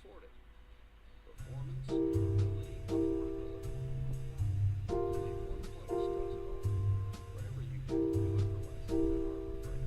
afford it. Performance, durability, affordability. Only one place does it all. Whatever you do it for less than Harbor Freight.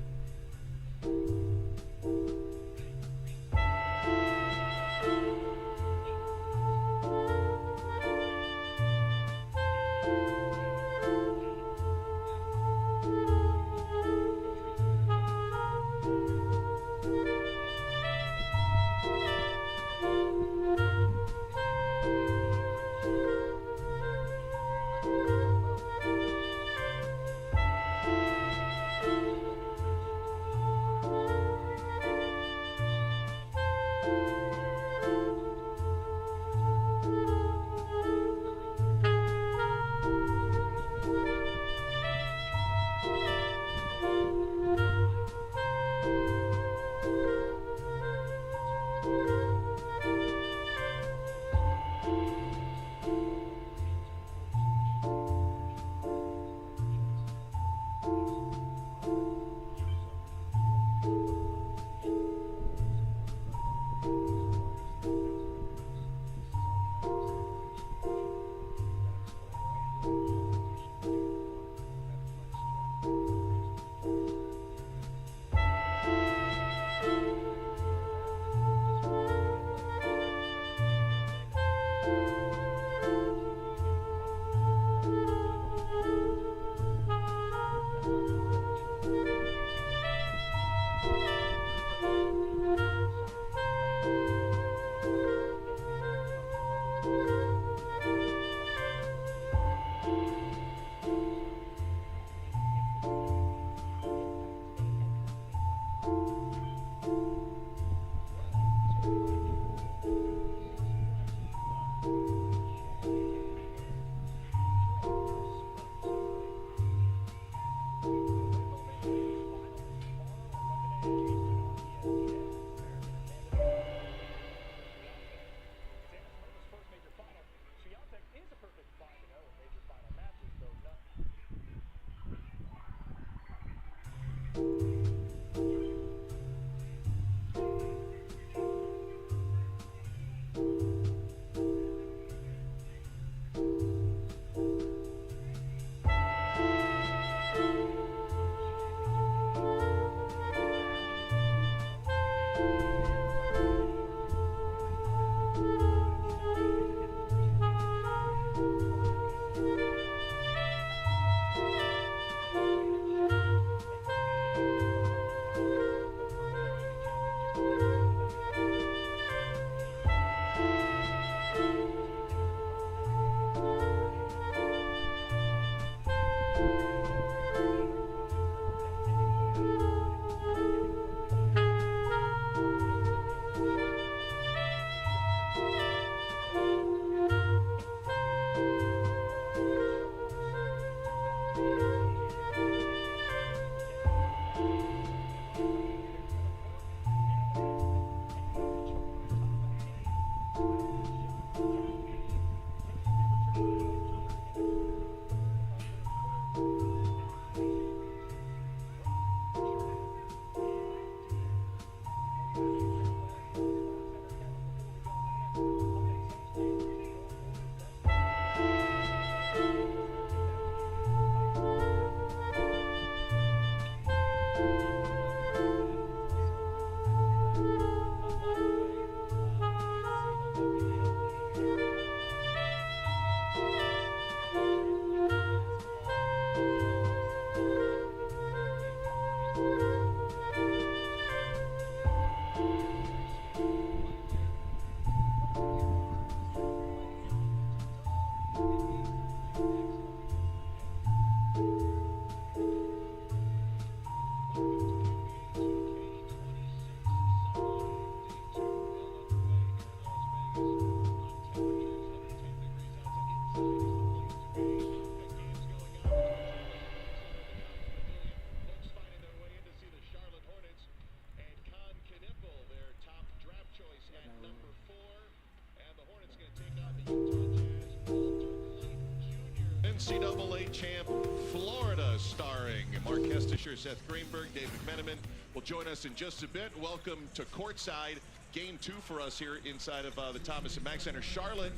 NCAA champ Florida, starring Mark Kestisher, Seth Greenberg, David McMenamin will join us in just a bit. Welcome to courtside game 2 for us here inside of the Thomas and Mack Center. Charlotte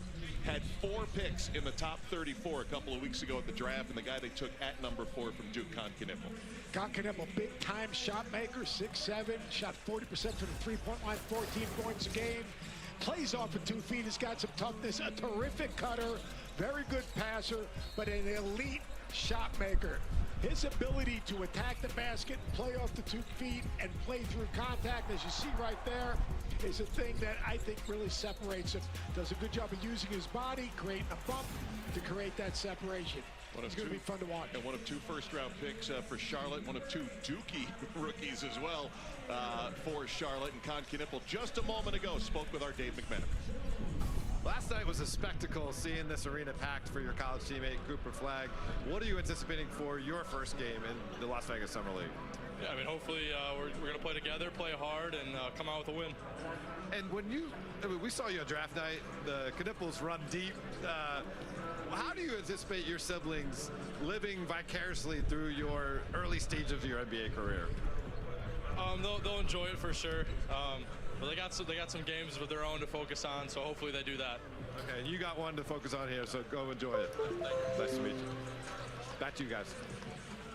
had 4 picks in the top 34 a couple of weeks ago at the draft, and the guy they took at number 4 from Duke, Con Knippel. Con Knippel, big-time shot maker, 6'7", shot 40% from the three-point line, 14 points a game. Plays off of 2 feet, has got some toughness, a terrific cutter, very good passer, but an elite shot maker. His ability to attack the basket, play off the 2 feet, and play through contact, as you see right there, is a thing that I think really separates him. Does a good job of using his body, creating a bump to create that separation. It's going to be fun to watch. And one of 2 first-round picks for Charlotte, one of 2 Dookie rookies as well for Charlotte. And Con Knippel just a moment ago spoke with our Dave McMenamin. Last night was a spectacle, seeing this arena packed for your college teammate Cooper Flagg. What are you anticipating for your first game in the Las Vegas Summer League? Yeah, I mean, hopefully we're going to play together, play hard, and come out with a win. And when we saw you on draft night, the Knippels run deep. How do you anticipate your siblings living vicariously through your early stage of your NBA career? They'll enjoy it for sure. But they got some games of their own to focus on, so hopefully they do that. Okay, you got one to focus on here, so go enjoy it. Nice to meet you. Back to you guys.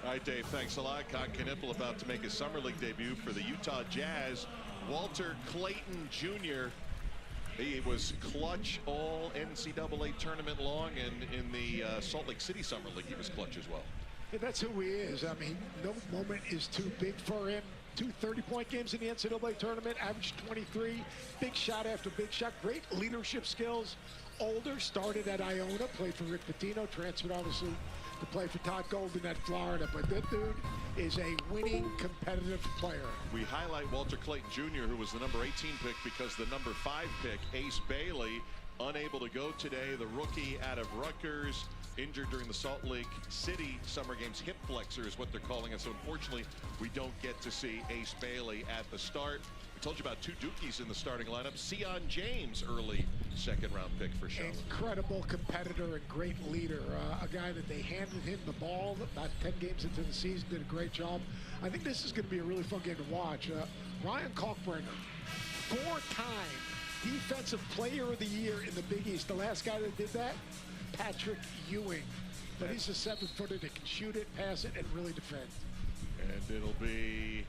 All right, Dave, thanks a lot. Con Knippel about to make his Summer League debut for the Utah Jazz. Walter Clayton Jr., he was clutch all NCAA tournament long, and in the Salt Lake City Summer League, he was clutch as well. Yeah, that's who he is. I mean, no moment is too big for him. 2 30-point games in the NCAA tournament, averaged 23. Big shot after big shot. Great leadership skills. Older, started at Iona, played for Rick Pitino, transferred obviously to play for Todd Golden at Florida. But that dude is a winning, competitive player. We highlight Walter Clayton Jr., who was the number 18 pick, because the number 5 pick, Ace Bailey, unable to go today. The rookie out of Rutgers, injured during the Salt Lake City Summer Games. Hip flexor is what they're calling it. So unfortunately, we don't get to see Ace Bailey at the start. We told you about 2 Dookies in the starting lineup. Sion James, early second-round pick for Charlotte. Incredible competitor and great leader. A guy that they handed him the ball about 10 games into the season, did a great job. I think this is going to be a really fun game to watch. Ryan Kalkbrenner, 4-time Defensive Player of the Year in the Big East. The last guy that did that, Patrick Ewing. But he's a 7-footer that can shoot it, pass it, and really defend. And it'll be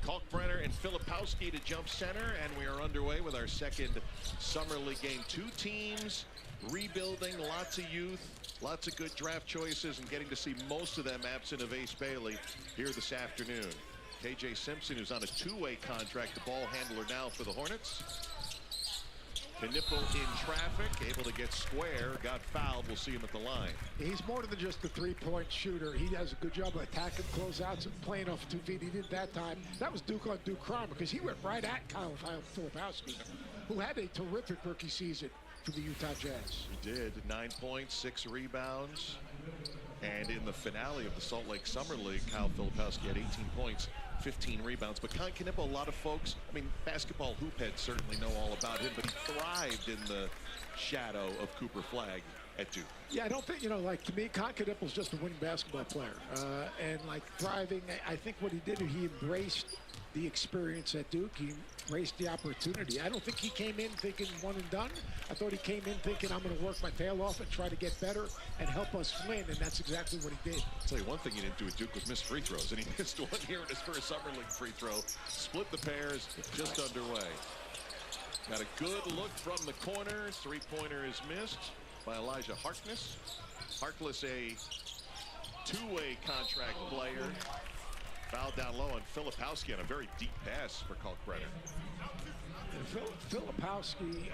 Kalkbrenner and Filipowski to jump center, and we are underway with our second Summer League game. 2 teams rebuilding, lots of youth, lots of good draft choices, and getting to see most of them absent of Ace Bailey here this afternoon. KJ Simpson, who's on a 2-way contract, the ball handler now for the Hornets. Knippel in traffic, able to get square, got fouled. We'll see him at the line. He's more than just a 3-point shooter. He does a good job of attacking closeouts and playing off 2 feet. He did that time. That was Duke on Duke crime, because he went right at Kyle Filipowski, who had a terrific rookie season for the Utah Jazz. He did. 9 points, 6 rebounds. And in the finale of the Salt Lake Summer League, Kyle Filipowski had 18 points, 15 rebounds. But Con Knippel, a lot of folks, I mean, basketball hoop heads certainly know all about him, but he thrived in the shadow of Cooper Flagg at Duke. Yeah, I don't think, like, to me, Con Knippel's just a winning basketball player. And, like, thriving, I think what he did, he embraced the experience at Duke. He embraced the opportunity. I don't think he came in thinking one and done. I thought he came in thinking, I'm going to work my tail off and try to get better and help us win, and that's exactly what he did. I'll tell you one thing he didn't do at Duke was miss free throws, and he missed one here in his first Summer League free throw. Split the pairs, just underway. Got a good look from the corner. 3-pointer is missed by Elijah Harkless. Harkless, a 2-way contract player. Fouled down low on Filipowski on a very deep pass for Kalkbrenner. Filipowski,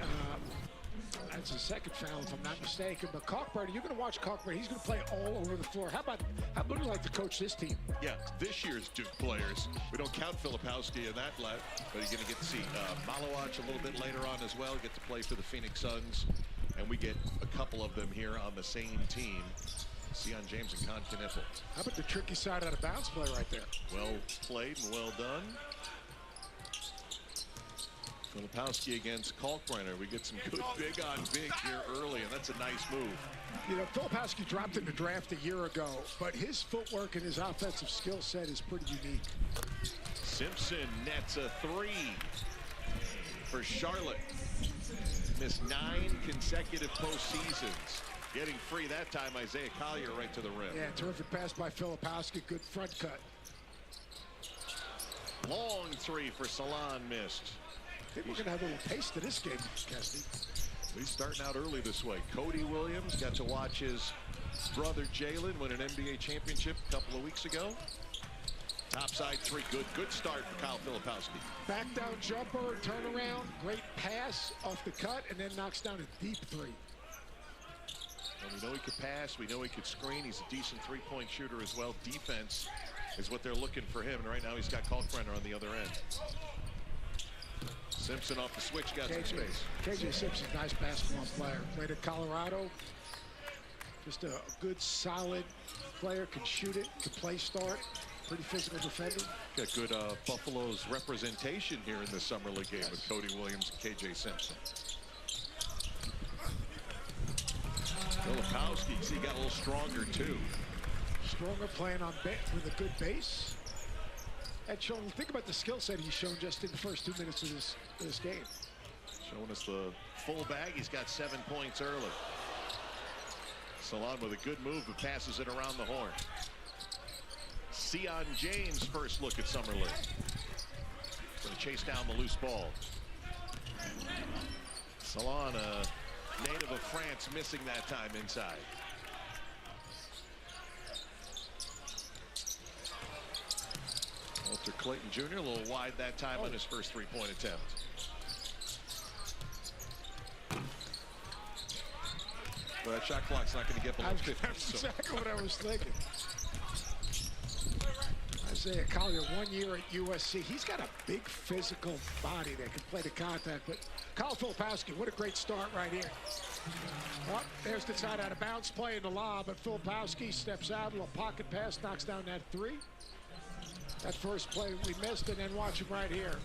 that's his second foul, if I'm not mistaken. But Kalkbrenner, you're going to watch Kalkbrenner. He's going to play all over the floor. How would you like to coach this team? Yeah, this year's Duke players. We don't count Filipowski in that left, but he's going to get to see Malowacz a little bit later on as well. Get to play for the Phoenix Suns, and we get a couple of them here on the same team. Sion James and Con Knippel. How about the tricky side out of bounds play right there? Well played and well done. Filipowski against Kalkbrenner. We get some good big on big here early, and that's a nice move. Filipowski dropped in the draft a year ago, but his footwork and his offensive skill set is pretty unique. Simpson nets a 3 for Charlotte. Missed 9 consecutive postseasons. Getting free that time, Isaiah Collier right to the rim. Yeah, terrific pass by Filipowski. Good front cut. Long three for Salon, missed. I think we're going to have a little taste of this game, Cassidy. He's starting out early this way. Cody Williams got to watch his brother Jalen win an NBA championship a couple of weeks ago. Topside three, good start for Kyle Filipowski. Back down jumper, turnaround, great pass off the cut, and then knocks down a deep three. And we know he could pass, we know he could screen. He's a decent three-point shooter as well. Defense is what they're looking for him, and right now he's got Kalkbrenner on the other end. Simpson off the switch, got some space. KJ Simpson, nice basketball player. Played at Colorado. Just a good, solid player. Can shoot it, can play start. Pretty physical defender. Got good Buffalo's representation here in the Summer League game with Cody Williams and KJ Simpson. Filipowski, see, got a little stronger too. Stronger, playing on with a good base. And showing, think about the skill set he's shown just in the first 2 minutes of this game. Showing us the full bag. He's got 7 points early. Salon with a good move, but passes it around the horn. Sion James' first look at Summer League. Going to chase down the loose ball. Salon, a native of France, missing that time inside. Walter Clayton Jr. a little wide that time on his first three-point attempt. Well, that shot clock's not going to get below 50. That's exactly what I was thinking. Isaiah Collier, 1 year at USC. He's got a big physical body that can play the contact. But Kyle Filipowski, what a great start right here. Well, there's the side out of bounds play in the lob, but Filipowski steps out, a little pocket pass, knocks down that three. That first play we missed, and then watch him right here.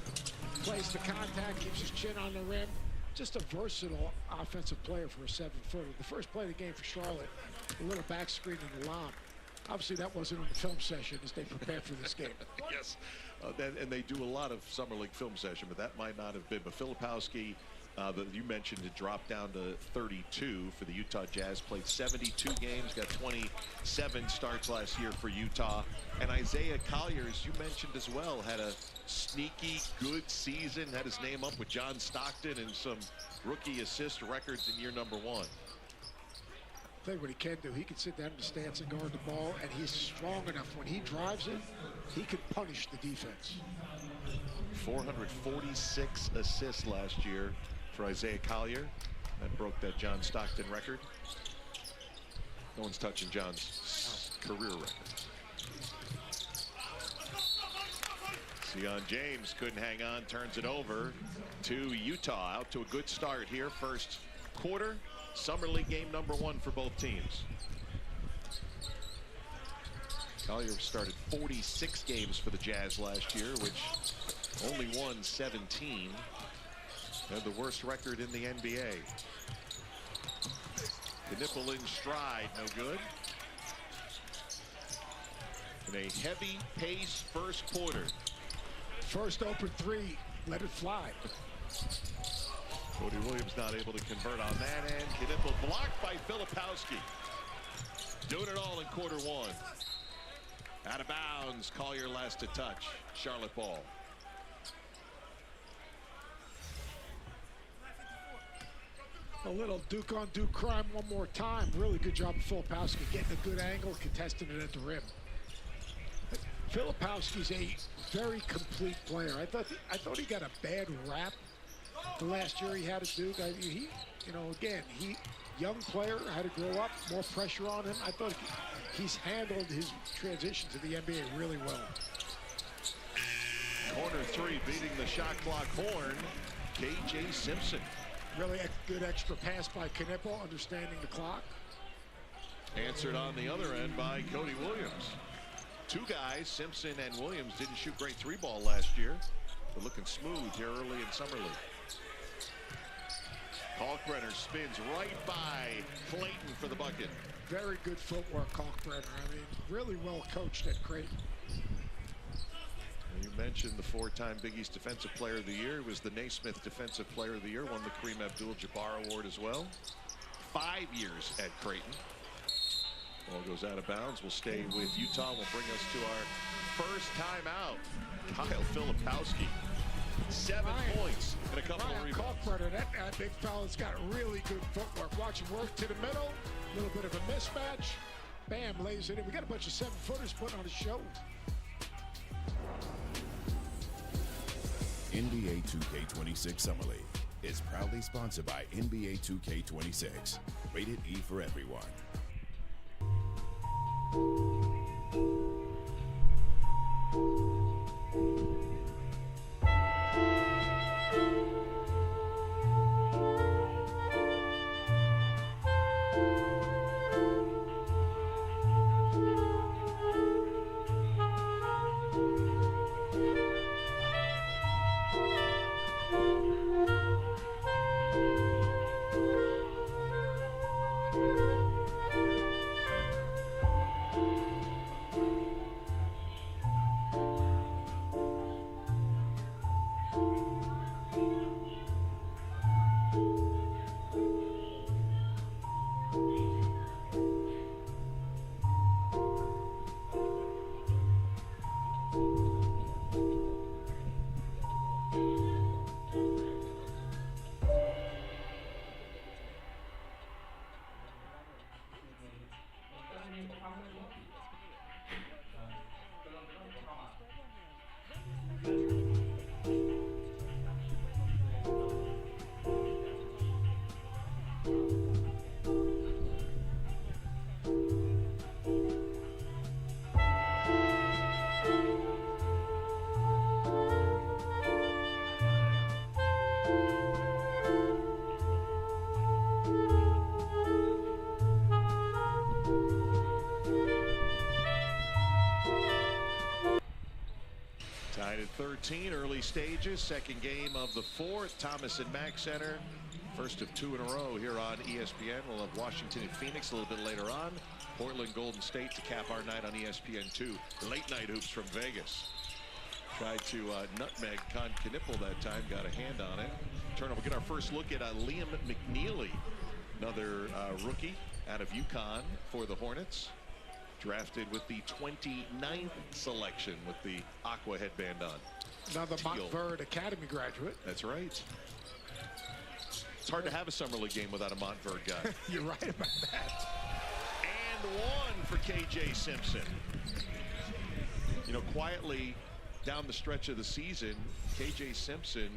Plays the contact, keeps his chin on the rim. Just a versatile offensive player for a 7-footer. The first play of the game for Charlotte, a little back screen in the lob. Obviously, that wasn't on the film session as they prepared for this game. Yes, and they do a lot of Summer League film session, but that might not have been. But Filipowski, you mentioned, it dropped down to 32 for the Utah Jazz. Played 72 games, got 27 starts last year for Utah. And Isaiah Collier, as you mentioned as well, had a sneaky good season. Had his name up with John Stockton and some rookie assist records in year number 1. Tell you what he can do. He can sit down in the stance and guard the ball, and he's strong enough. When he drives it, he can punish the defense. 446 assists last year for Isaiah Collier. That broke that John Stockton record. No one's touching John's career record. Sion James couldn't hang on, turns it over to Utah. Out to a good start here. First quarter. Summer League game number 1 for both teams. Collier started 46 games for the Jazz last year, which only won 17. Had the worst record in the NBA. The nipple in stride, no good. In a heavy pace first quarter. First open three, let it fly. Cody Williams not able to convert on that end. Knipple blocked by Filipowski. Doing it all in quarter 1. Out of bounds. Collier last to touch. Charlotte ball. A little Duke on Duke crime one more time. Really good job of Filipowski getting a good angle, contesting it at the rim. Filipowski's a very complete player. I thought he got a bad rap the last year he had at Duke. He, you know, again, young player, had to grow up, more pressure on him. I thought he's handled his transition to the NBA really well. Corner 3 beating the shot clock horn. KJ Simpson. Really a good extra pass by Knipple, understanding the clock. Answered on the other end by Cody Williams. 2 guys, Simpson and Williams, didn't shoot great 3-ball last year. But looking smooth here early in Summer League. Kalkbrenner spins right by Clayton for the bucket. Very good footwork, Kalkbrenner. I mean, really well coached at Creighton. You mentioned the 4-time Big East Defensive Player of the Year. He was the Naismith Defensive Player of the Year, won the Kareem Abdul-Jabbar Award as well. 5 years at Creighton. Ball goes out of bounds. We'll stay with Utah. Will bring us to our first timeout. Kyle Filipowski, 7 points and a couple of rebounds. Kalkbrenner, that big fella's got really good footwork. Watch him work to the middle. A little bit of a mismatch. Bam, lays it in. We got a bunch of 7-footers putting on a show. NBA 2K26 Summer League is proudly sponsored by NBA 2K26. Rated E for everyone. Tied at 13, early stages, second game of the 4th. Thomas and Mack Center, first of 2 in a row here on ESPN. We'll have Washington and Phoenix a little bit later on. Portland, Golden State to cap our night on ESPN2. Late night hoops from Vegas. Tried to nutmeg Con Knipple that time, got a hand on it. We'll get our first look at Liam McNeely, another rookie out of UConn for the Hornets. Drafted with the 29th selection with the aqua headband on. Another Montverde Academy graduate. That's right. It's hard to have a summer league game without a Montverde guy. You're right about that. And 1 for KJ Simpson. You know, quietly down the stretch of the season, KJ Simpson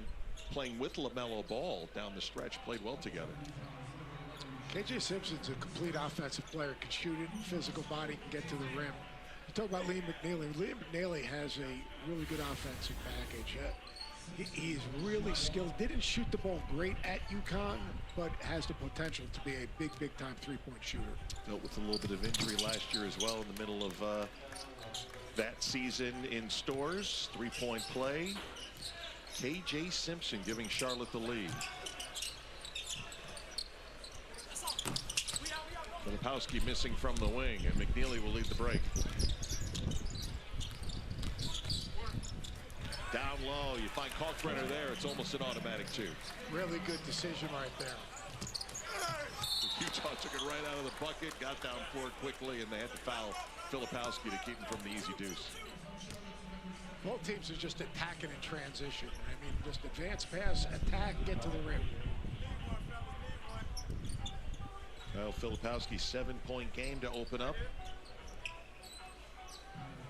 playing with LaMelo Ball down the stretch, played well together. KJ Simpson's a complete offensive player, can shoot it, physical body, can get to the rim. You talk about Liam McNeely. Liam McNeely has a really good offensive package. He's really skilled. Didn't shoot the ball great at UConn, but has the potential to be a big time three-point shooter. Dealt with a little bit of injury last year as well in the middle of that season in stores. 3-point play. KJ Simpson giving Charlotte the lead. Filipowski missing from the wing, and McNeely will lead the break. Down low, you find Kalkbrenner there. It's almost an automatic 2. Really good decision right there. Utah took it right out of the bucket, got down for it quickly, and they had to foul Filipowski to keep him from the easy deuce. Both teams are just attacking in transition. I mean, just advance pass, attack, get to the rim. Well, Filipowski's 7-point game to open up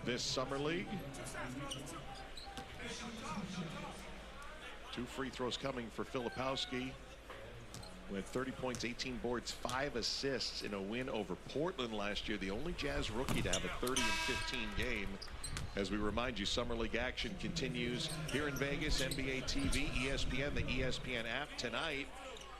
this summer league. 2 free throws coming for Filipowski. With 30 points, 18 boards, 5 assists in a win over Portland last year. The only Jazz rookie to have a 30 and 15 game. As we remind you, summer league action continues here in Vegas, NBA TV, ESPN, the ESPN app tonight.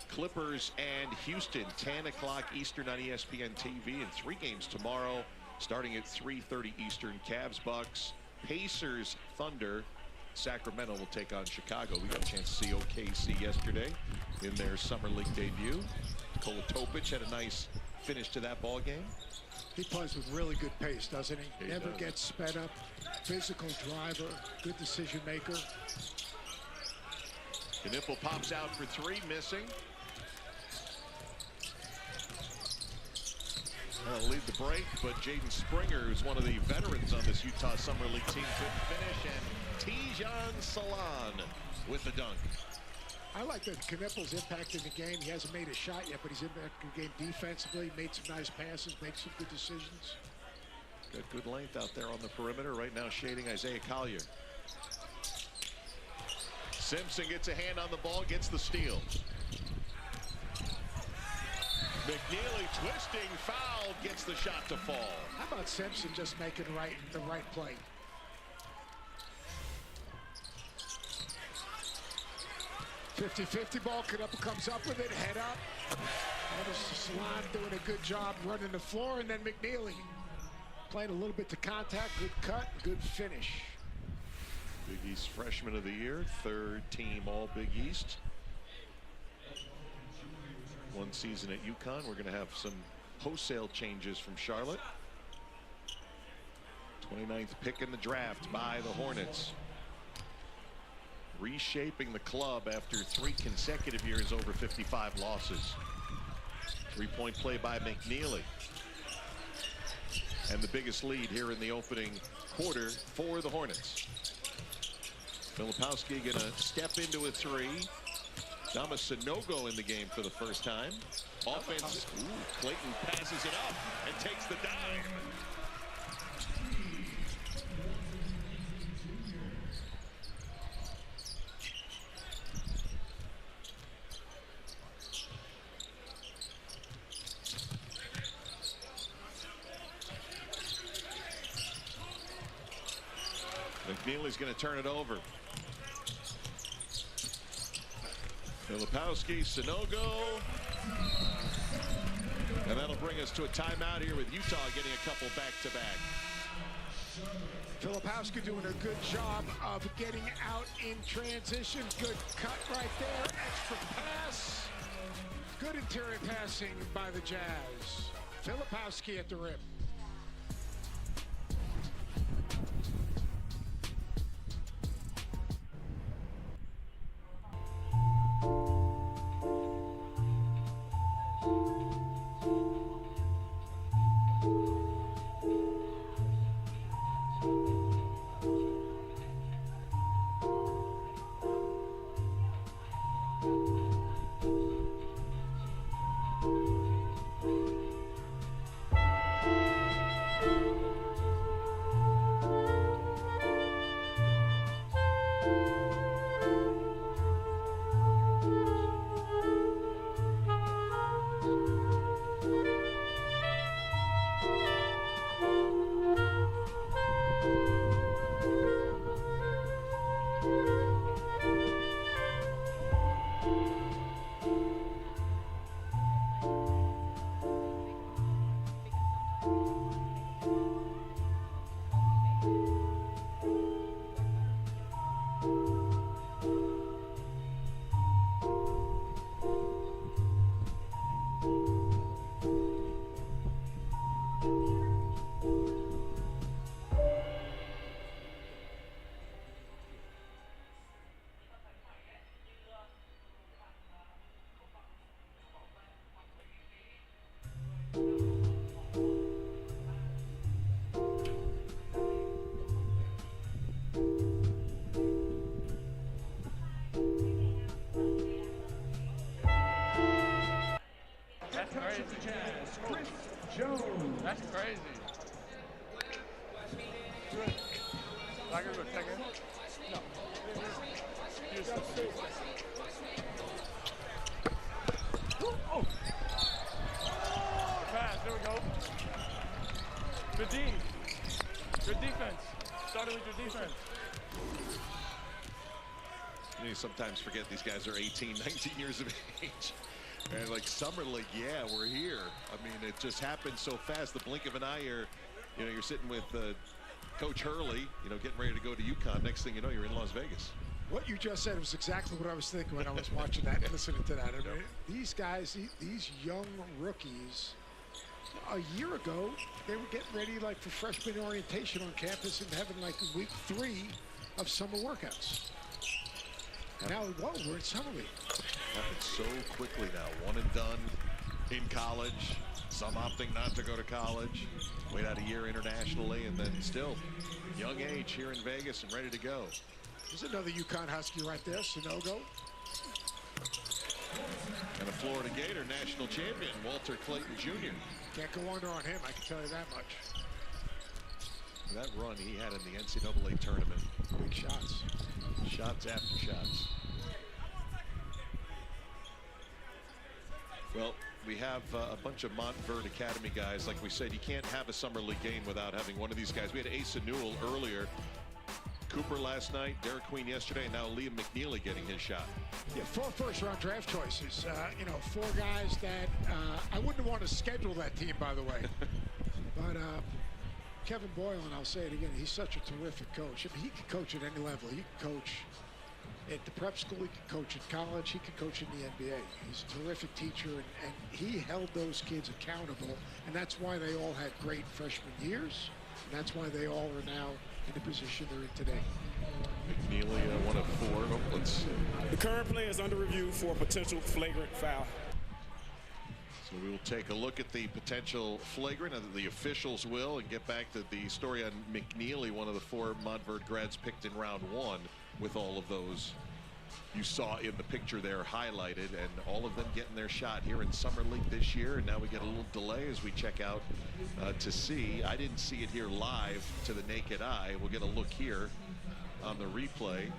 Clippers and Houston, 10 o'clock Eastern on ESPN TV, and 3 games tomorrow starting at 3:30 Eastern. Cavs, Bucks, Pacers, Thunder. Sacramento will take on Chicago. We got a chance to see OKC yesterday in their summer league debut. Nikola Topic had a nice finish to that ball game. He plays with really good pace, doesn't he? He Never does. gets sped up. Physical driver, good decision maker. Knipple pops out for three, missing. That'll lead the break, but Jaden Springer, who's one of the veterans on this Utah Summer League team, couldn't finish, and Tijan Salan with the dunk. I like that Knipple's impacting the game. He hasn't made a shot yet, but he's impacting the game defensively, made some nice passes, made some good decisions. Got good length out there on the perimeter. Right now shading Isaiah Collier. Simpson gets a hand on the ball, gets the steal. McNeely twisting, foul, gets the shot to fall. How about Simpson just making the right play? .50-50 ball. Knuppel comes up with it, head up. Salan doing a good job running the floor, and then McNeely playing a little bit to contact. Good cut, good finish. Big East Freshman of the Year, third team All Big East. One season at UConn. We're going to have some wholesale changes from Charlotte. 29th pick in the draft by the Hornets. Reshaping the club after 3 consecutive years over 55 losses. Three-point play by McNeely. And the biggest lead here in the opening quarter for the Hornets. Filipowski gonna step into a three. Dama Sanogo in the game for the first time. Offense, Clayton passes it up and takes the dive. McNeely's going to turn it over. Filipowski, Sanogo. And that'll bring us to a timeout here with Utah getting a couple back-to-back. Filipowski doing a good job of getting out in transition. Good cut right there. Extra pass. Good interior passing by the Jazz. Filipowski at the rim. That's crazy. I can go check in? No. Oh! Pass, there we go. Good D. Good defense. Starting with your defense. You sometimes forget these guys are 18, 19 years of age. And like Summer League, yeah, we're here. I mean, it just happens so fast. The blink of an eye, you're sitting with Coach Hurley, getting ready to go to UConn. Next thing you know, you're in Las Vegas. What you just said was exactly what I was thinking when I was watching that and listening to that. I mean, these guys, these young rookies, A year ago, they were getting ready like for freshman orientation on campus and having like week 3 of summer workouts. Now, whoa, we're in summer league. Happened so quickly now. One and done in college. Some opting not to go to college. Wait out a year internationally, and then still young age here in Vegas and ready to go. There's another UConn Husky right there, Sonogo. And a Florida Gator national champion, Walter Clayton Jr. Can't go under on him, I can tell you that much. That run he had in the NCAA tournament. Big shots. Shots after shots. Well, we have a bunch of Montverde Academy guys. Like we said, you can't have a summer league game without having one of these guys. We had Asa Newell earlier, Cooper last night, Derek Queen yesterday, and now Liam McNeely getting his shot. Yeah, 4 first-round draft choices. 4 guys that I wouldn't want to schedule that team, by the way. But Kevin Boylan, I'll say it again, he's such a terrific coach. I mean, he can coach at any level. He can coach at the prep school, he can coach at college, he can coach in the NBA. He's a terrific teacher, and he held those kids accountable, and that's why they all had great freshman years, and that's why they all are now in the position they're in today. McNeely, 1 of 4. Oh, let's... The current play is under review for a potential flagrant foul. So we will take a look at the potential flagrant, and the officials will, and get back to the story on McNeely, one of the 4 Montverde grads picked in round 1, with all of those you saw in the picture there highlighted, and all of them getting their shot here in Summer League this year. And now we get a little delay as we check out to see. I didn't see it here live to the naked eye. We'll get a look here on the replay.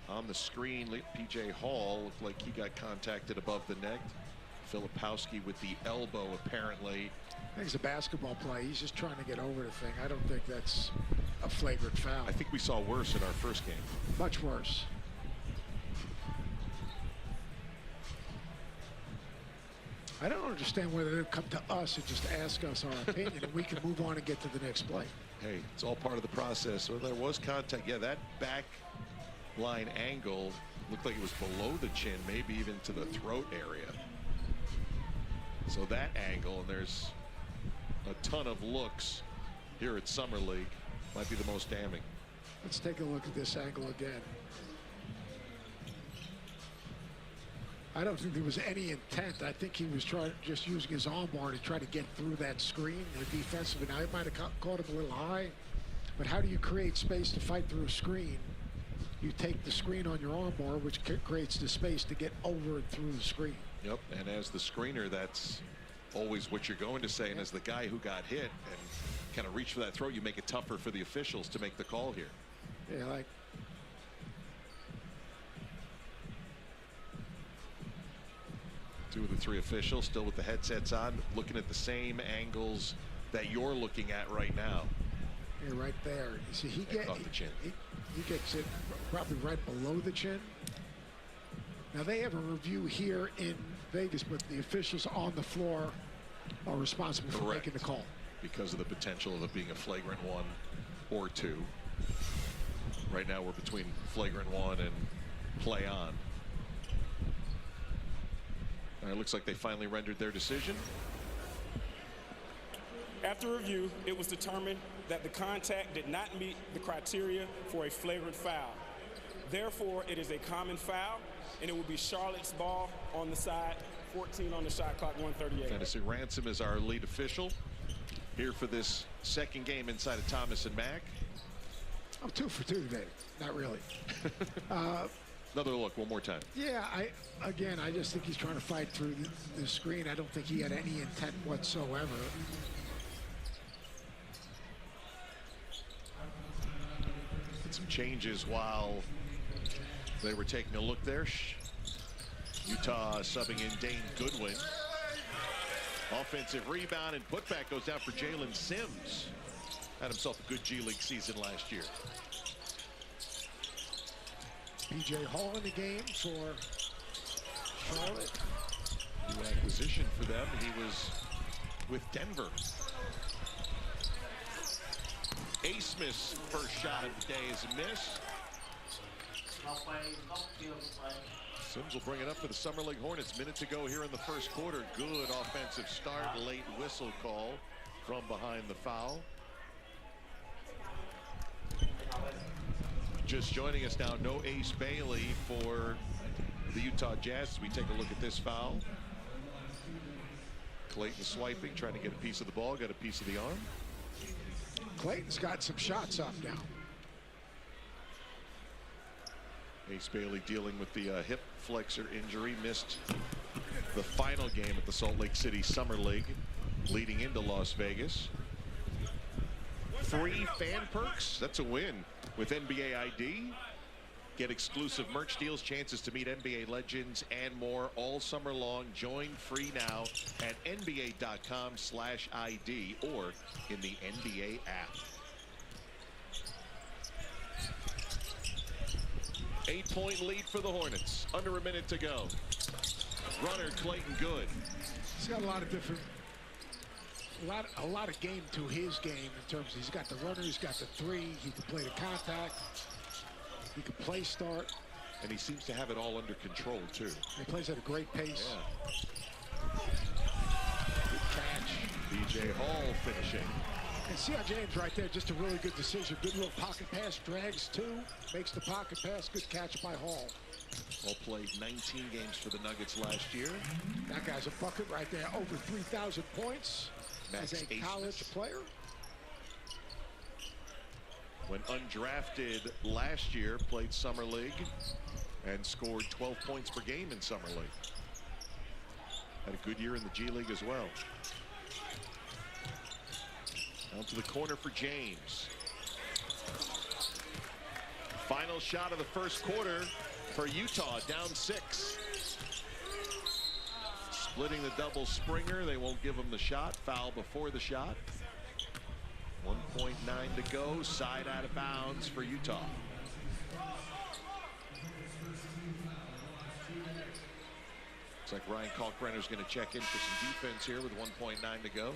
On the screen, PJ Hall looked like he got contacted above the neck. Filipowski with the elbow, apparently. I think it's a basketball play. He's just trying to get over the thing. I don't think that's a flagrant foul. I think we saw worse in our first game. Much worse. I don't understand whether they come to us and just ask us our opinion and we can move on and get to the next play. Hey, it's all part of the process. So there was contact. Yeah, that back line angle looked like it was below the chin, maybe even to the throat area. So that angle, and there's a ton of looks here at Summer League, might be the most damning. Let's take a look at this angle again. I don't think there was any intent. I think he was just using his arm bar to try to get through that screen defensively. Now, it might have caught him a little high, but how do you create space to fight through a screen? You take the screen on your arm bar, which creates the space to get over and through the screen. Yep, and as the screener, that's always what you're going to say. And as the guy who got hit and kind of reached for that throw, you make it tougher for the officials to make the call here. Yeah, like. Two of the 3 officials still with the headsets on, looking at the same angles that you're looking at right now. Yeah, right there. You see, he gets it probably right below the chin. Now, they have a review here in Vegas, but the officials on the floor are responsible for making the call. Because of the potential of it being a flagrant 1 or 2. Right now, we're between flagrant 1 and play on. All right, looks like they finally rendered their decision. After review, it was determined that the contact did not meet the criteria for a flagrant foul. Therefore, it is a common foul, and it will be Charlotte's ball on the side, 14 on the shot clock, 138. Tennessee Ransom is our lead official here for this second game inside of Thomas and Mack. I'm 2 for 2 today. Not really. Another look one more time. Yeah, I just think he's trying to fight through the screen. I don't think he had any intent whatsoever. Some changes while they were taking a look there. Utah subbing in Dane Goodwin. Offensive rebound and putback goes down for Jalen Sims. Had himself a good G League season last year. PJ Hall in the game for Charlotte. New acquisition for them. He was with Denver. A. Smith's first shot of the day is a miss. Sims will bring it up for the Summer League Hornets. Minute to go here in the first quarter. Good offensive start. Late whistle call from behind the foul. Just joining us now, no Ace Bailey for the Utah Jazz. We take a look at this foul. Clayton swiping, trying to get a piece of the ball, got a piece of the arm. Clayton's got some shots up now. Ace Bailey dealing with the hip flexor injury, missed the final game at the Salt Lake City Summer League leading into Las Vegas. Free fan perks, that's a win with NBA ID. Get exclusive merch deals, chances to meet NBA legends, and more all summer long. Join free now at nba.com/ID or in the NBA app. 8-point lead for the Hornets. Under a minute to go. Runner Clayton good. He's got a lot of different, a lot of game to his game in terms of he's got the runner, he's got the three, he can play the contact, he can play start. And he seems to have it all under control too. He plays at a great pace. Yeah. Good catch. DJ Hall finishing. And see how James right there, just a really good decision. Good little pocket pass, drags two, makes the pocket pass, good catch by Hall. Hall played 19 games for the Nuggets last year. That guy's a bucket right there, over 3,000 points Max as a college player. When undrafted last year, played Summer League and scored 12 points per game in Summer League. Had a good year in the G League as well. Down to the corner for James. Final shot of the first quarter for Utah, down 6. Splitting the double Springer. They won't give him the shot. Foul before the shot. 1.9 to go. Side out of bounds for Utah. Looks like Ryan Kalkbrenner's going to check in for some defense here with 1.9 to go.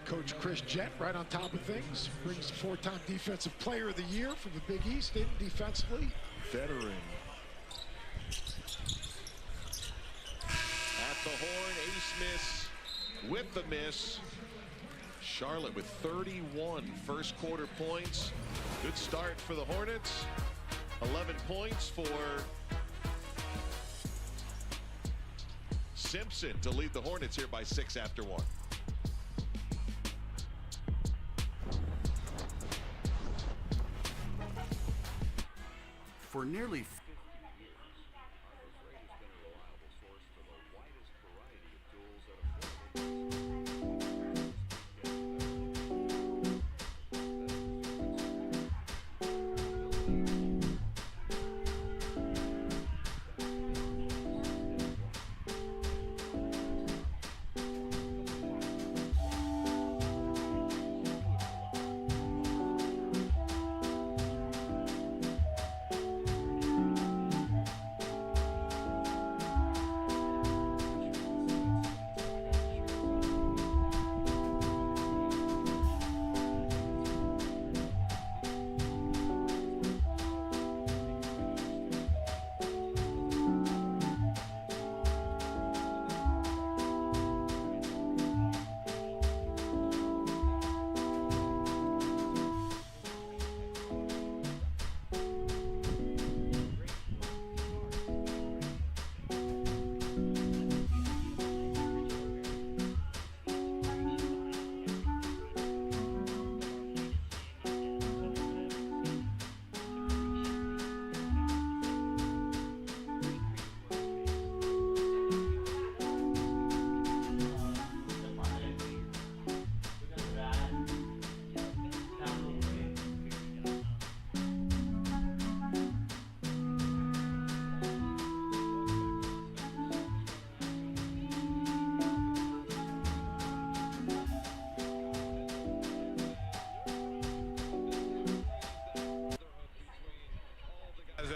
Coach Chris Jett right on top of things. Brings 4-time Defensive Player of the Year from the Big East in defensively. Veteran. At the horn, ace miss with the miss. Charlotte with 31 first quarter points. Good start for the Hornets. 11 points for Simpson to lead the Hornets here by 6 after 1. For nearly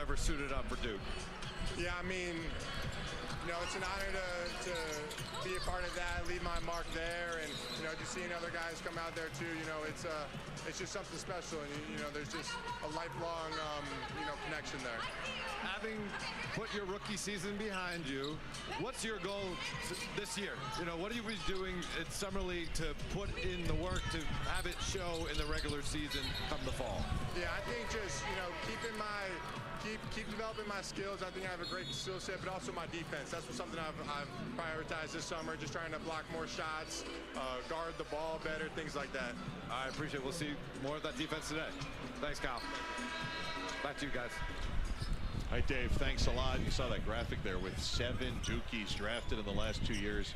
ever suited up for Duke. Yeah, I mean, it's an honor to be a part of that, leave my mark there, and just seeing other guys come out there too. It's just something special, and there's just a lifelong connection there. Having put your rookie season behind you, what's your goal this year? What are you doing at Summer League to put in the work to have it show in the regular season come the fall? Yeah, I think just keep developing my skills. I think I have a great skill set, but also my defense. That's something I've prioritized this summer, just trying to block more shots, guard the ball better, things like that. I appreciate it. We'll see more of that defense today. Thanks, Kyle. Back to you guys. Hi, Dave. Thanks a lot. You saw that graphic there with 7 Dukies drafted in the last 2 years.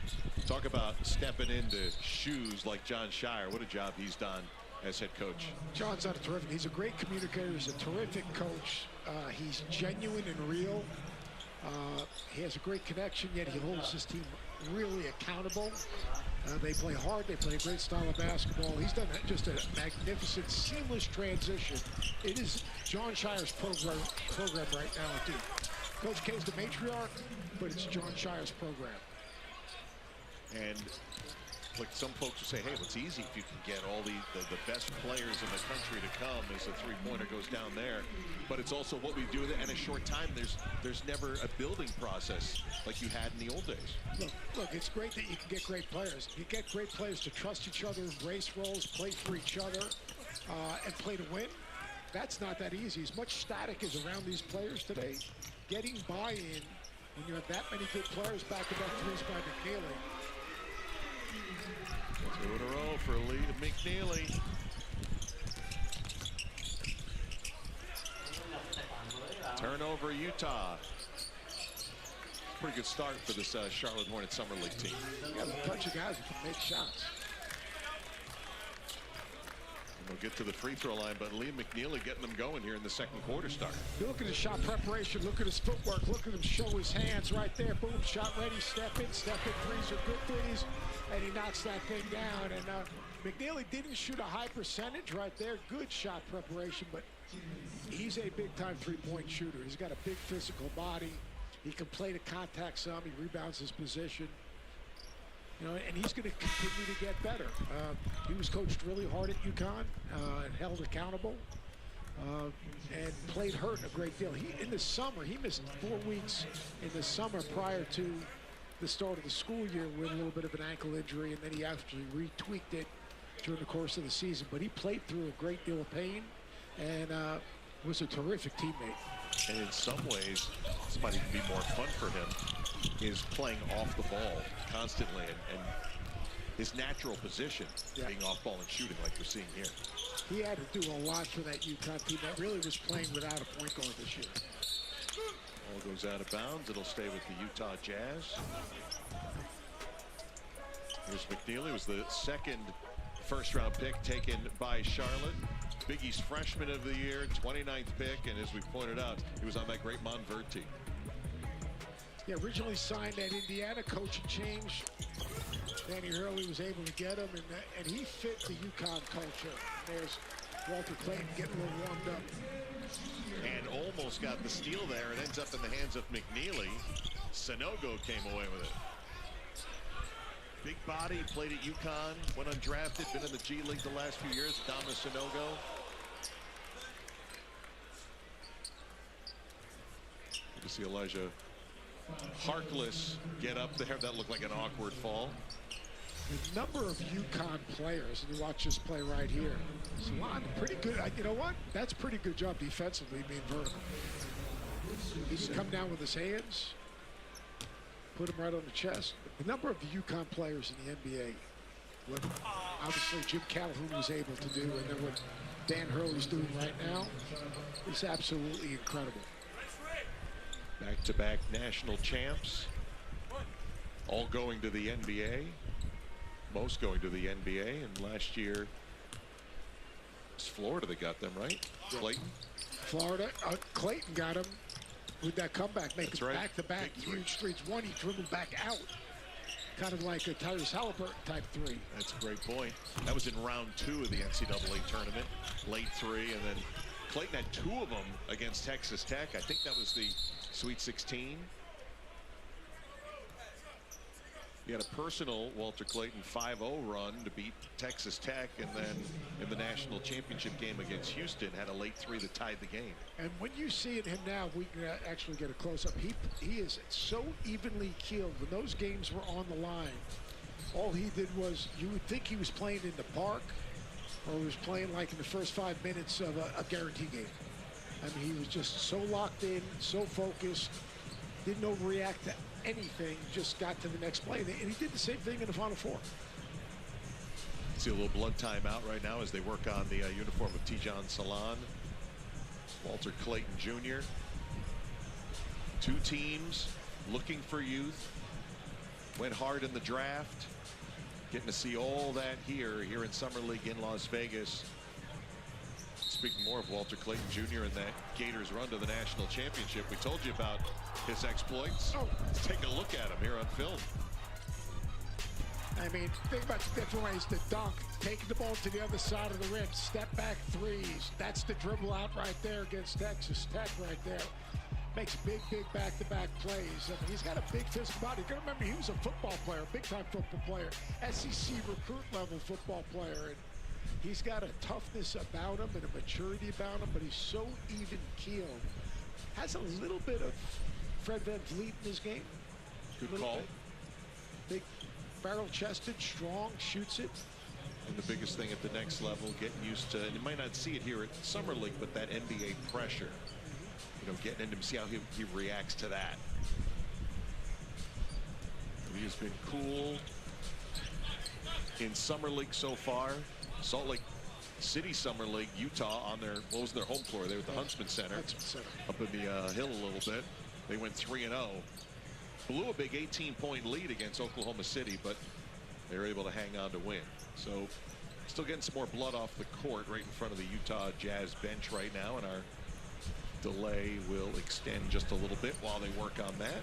Talk about stepping into shoes like John Shire. What a job he's done as head coach. John's done a terrific. He's a great communicator. He's a terrific coach. He's genuine and real. He has a great connection, yet he holds his team really accountable. They play hard. They play a great style of basketball. He's done just a magnificent, seamless transition. It is John Shire's program right now at Duke. Coach K is the matriarch, but it's John Shire's program. And like some folks will say, hey, it's easy if you can get all the best players in the country to come as a three-pointer goes down there. But it's also what we do with it in a short time. There's never a building process like you had in the old days. Look, it's great that you can get great players. You get great players to trust each other, embrace roles, play for each other, and play to win. That's not that easy. As much static is around these players today, getting buy-in when you have that many good players, back-to-back threes by McNeely. 2 in a row for Lee McNeely. Turnover, Utah. Pretty good start for this Charlotte Hornets Summer League team. You got a bunch of guys who can make shots. We'll get to the free throw line, but Lee McNeely getting them going here in the second quarter start. Look at his shot preparation. Look at his footwork. Look at him show his hands right there. Boom, shot ready. Step in. Threes are good threes. And he knocks that thing down. And McNeely didn't shoot a high percentage right there. Good shot preparation, but he's a big-time three-point shooter. He's got a big physical body. He can play to contact some. He rebounds his position. And he's going to continue to get better. He was coached really hard at UConn and held accountable and played hurt a great deal. In the summer, he missed 4 weeks in the summer prior to the start of the school year with a little bit of an ankle injury, and then he actually retweaked it during the course of the season. But he played through a great deal of pain and was a terrific teammate. And in some ways, this might even be more fun for him, is playing off the ball constantly and his natural position, being off ball and shooting like we're seeing here. He had to do a lot for that UConn team that really was playing without a point guard this year. Ball goes out of bounds. It'll stay with the Utah Jazz. Here's McNeely. Was the second first-round pick taken by Charlotte. Big East Freshman of the Year, 29th pick, and as we pointed out, he was on that great Montverde team. Yeah, originally signed at Indiana, coaching change. Danny Hurley was able to get him, and he fit the UConn culture. There's Walter Clayton getting a little warmed up. And almost got the steal there. It ends up in the hands of McNeely. Sanogo came away with it. Big body, played at UConn, went undrafted, been in the G League the last few years. Dama Sanogo. Good to see Elijah Harkless get up there. That looked like an awkward fall. The number of UConn players, and you watch this play right here. Salon, pretty good. You know what? That's a pretty good job defensively being vertical. He can come down with his hands, put him right on the chest. The number of UConn players in the NBA, what obviously Jim Calhoun was able to do, and then what Dan Hurley's doing right now, is absolutely incredible. Back-to-back national champs, all going to the NBA. Most going to the NBA, and last year it's Florida that got them, right? Clayton. Florida, Clayton got him with that comeback, making back-to-back huge threes. One, he dribbled back out, kind of like a Tyrese Halliburton type three. That's a great point. That was in round 2 of the NCAA tournament, late 3, and then Clayton had 2 of them against Texas Tech. I think that was the Sweet 16. He had a personal Walter Clayton 5-0 run to beat Texas Tech, and then in the national championship game against Houston had a late 3 that tied the game. And when you see him now, we can actually get a close-up. He is so evenly keeled. When those games were on the line, all he did was, you would think he was playing in the park, or he was playing like in the first 5 minutes of a guarantee game. I mean, he was just so locked in, so focused, didn't overreact to anything, just got to the next play. And he did the same thing in the Final Four. See a little blood timeout right now as they work on the uniform of Tijan Salon. Walter Clayton Jr. 2 teams looking for youth. Went hard in the draft. Getting to see all that here in Summer League in Las Vegas. Speaking more of Walter Clayton Jr. and that Gators run to the national championship, we told you about his exploits. Let's take a look at him here on film. I mean, think about the different ways to dunk. Taking the ball to the other side of the rim, step back threes. That's the dribble out right there against Texas Tech right there. Makes big back-to-back plays. I mean, he's got a big physical body. You gotta remember, he was a football player, big-time football player, SEC recruit-level football player. And he's got a toughness about him and a maturity about him, but he's so even-keeled. Has a little bit of Fred VanVleet in his game. Good call. Big, barrel-chested, strong, shoots it. And the biggest thing at the next level, getting used to, and you might not see it here at Summer League, but that NBA pressure. You know, getting into him, see how he reacts to that. He has been cool in Summer League so far. Salt Lake City Summer League, Utah on their, what was their home floor? They were at the Huntsman Center. Up in the hill a little bit. They went 3-0. Blew a big 18-point lead against Oklahoma City, but they were able to hang on to win. So still getting some more blood off the court right in front of the Utah Jazz bench right now, and our delay will extend just a little bit while they work on that.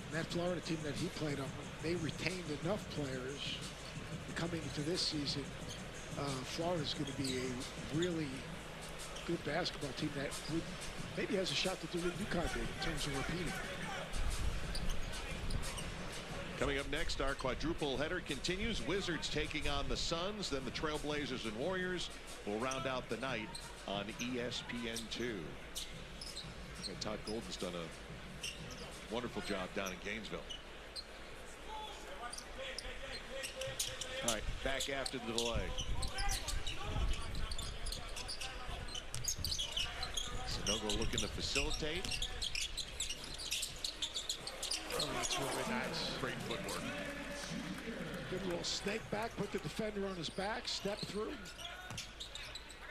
And that Florida team that he played on, they retained enough players coming into this season. Florida's going to be a really good basketball team that would maybe has a shot to do what UConn did in terms of repeating. Coming up next, our quadruple header continues. Wizards taking on the Suns, then the Trailblazers and Warriors will round out the night on ESPN2. And Todd Golden's done a wonderful job down in Gainesville. All right, back after the delay. Sanogo looking to facilitate. Oh, that's really nice. Great footwork. Good little snake back, put the defender on his back, step through.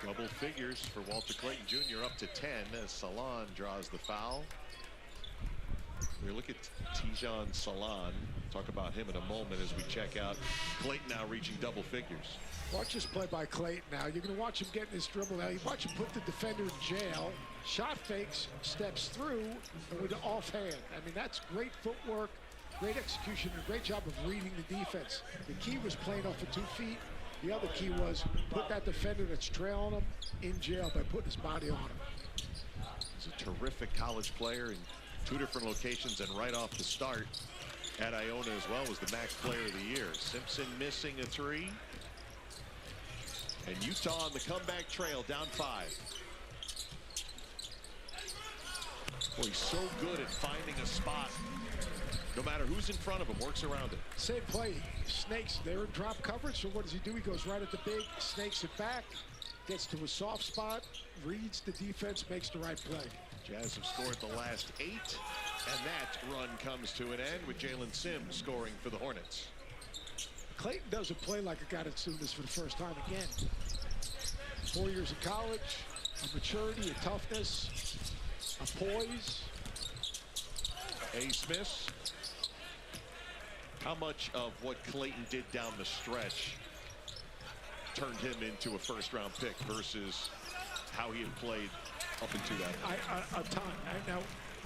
Double figures for Walter Clayton Jr. up to 10 as Salon draws the foul. We look at Tijan Salon. Talk about him in a moment as we check out Clayton now reaching double figures. Watch this play by Clayton now. You're going to watch him getting his dribble now. You watch him put the defender in jail. Shot fakes, steps through, and with the offhand. I mean, that's great footwork, great execution, and a great job of reading the defense. The key was playing off of 2 feet. The other key was put that defender that's trailing him in jail by putting his body on him. He's a terrific college player in 2 different locations, and right off the start at Iona as well was the MAC Player of the Year. Simpson missing a 3. And Utah on the comeback trail, down 5. Boy, he's so good at finding a spot. No matter who's in front of him, works around it. Same play, snakes, they're in drop coverage, so what does he do? He goes right at the big, snakes it back, gets to a soft spot, reads the defense, makes the right play. Jazz have scored the last 8, and that run comes to an end with Jalen Sims scoring for the Hornets. Clayton doesn't play like a guy that's doing this for the first time again. 4 years of college, a maturity, a toughness, a poise. A. Smith. How much of what Clayton did down the stretch turned him into a first-round pick versus how he had played up into that? A ton. Now,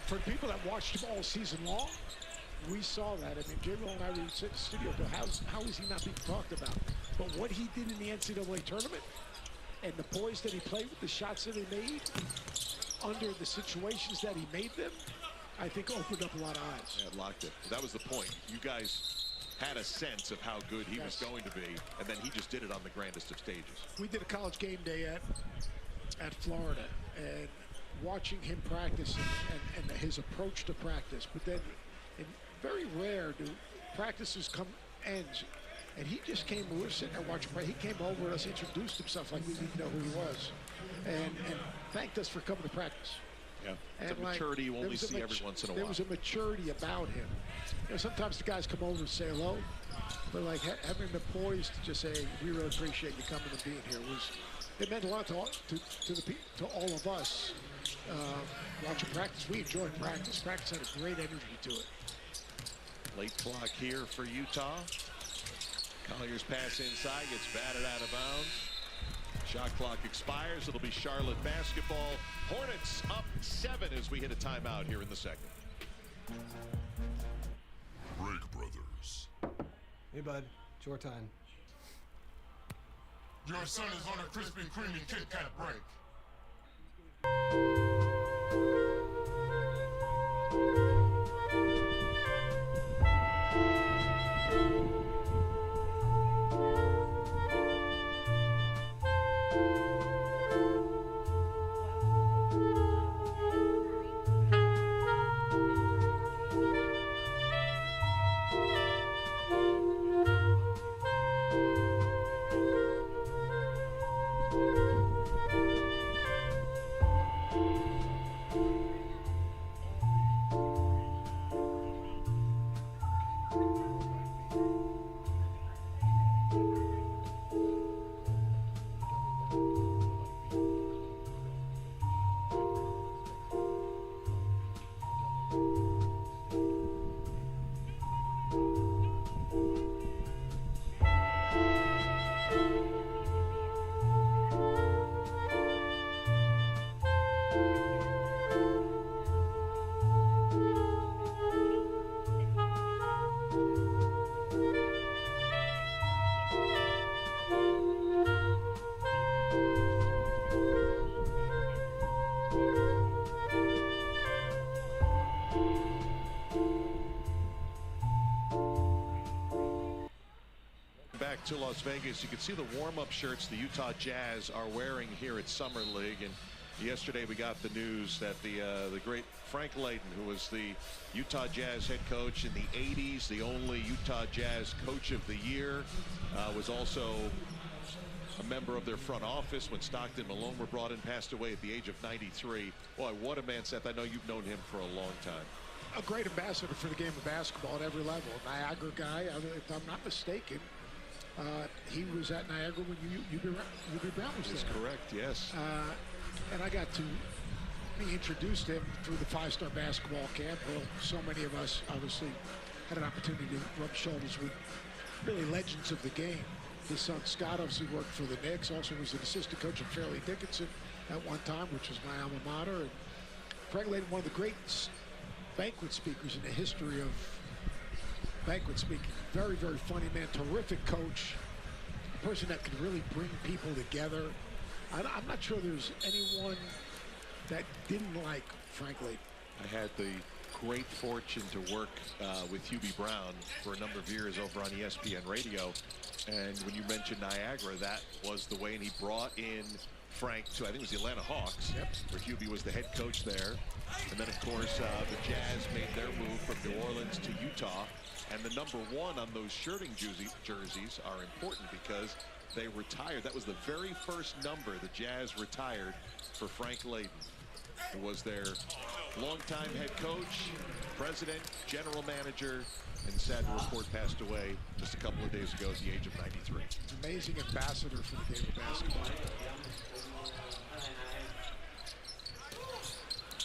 for people that watched him all season long, we saw that. I mean, J-Will and I were in the studio, but how is he not being talked about? But what he did in the NCAA tournament and the poise that he played with, the shots that he made under the situations that he made them, I think opened up a lot of eyes. Yeah, locked it. That was the point. You guys had a sense of how good he was going to be, and then he just did it on the grandest of stages. We did a college game day at Florida, and watching him practice and his approach to practice, but then very rare do practices ends, and he just came. We were sitting there watching. He came over to us, introduced himself like we didn't know who he was, and thanked us for coming to practice. Yeah, it's a maturity you only see every once in a while. There was a maturity about him. You know, sometimes the guys come over and say hello, but like having the poise to just say, "We really appreciate you coming and being here," it meant a lot to all of us. Watching practice, we enjoyed practice. Practice had a great energy to it. Late clock here for Utah. Collier's pass inside gets batted out of bounds. Shot clock expires. It'll be Charlotte basketball. Hornets up 7 as we hit a timeout here in the second. Break Brothers. Hey, bud. It's your time. Your son is on a Krispy Kreme and Kit Kat break. Back to Las Vegas, you can see the warm-up shirts the Utah Jazz are wearing here at Summer League, and yesterday we got the news that the great Frank Layden, who was the Utah Jazz head coach in the 80s, the only Utah Jazz coach of the year, was also a member of their front office when Stockton Malone were brought in, passed away at the age of 93. Boy, what a man, Seth. I know you've known him for a long time. A great ambassador for the game of basketball at every level. Niagara guy, if I'm not mistaken. He was at Niagara when UB Brown was there. That's correct, yes. And I got to be introduced to him through the 5-star basketball camp. Well, so many of us obviously had an opportunity to rub shoulders with really legends of the game. His son Scott obviously worked for the Knicks, also was an assistant coach at Fairleigh Dickinson at one time, which was my alma mater. And Frank Layden, one of the great banquet speakers in the history of banquet speaking. Very, very funny man, terrific coach, a person that could really bring people together. I'm not sure there's anyone that didn't like Frank Layden. I had the great fortune to work with Hubie Brown for a number of years over on ESPN radio, and when you mentioned Niagara, that was the way, and he brought in Frank to, I think it was the Atlanta Hawks, where Hubie was the head coach there. And then, of course, the Jazz made their move from New Orleans to Utah. And the number 1 on those shirting jerseys are important because they retired. That was the very first number the Jazz retired for Frank Layden, who was their longtime head coach, president, general manager, and sad to report passed away just a couple of days ago at the age of 93. Amazing ambassador for the game of basketball.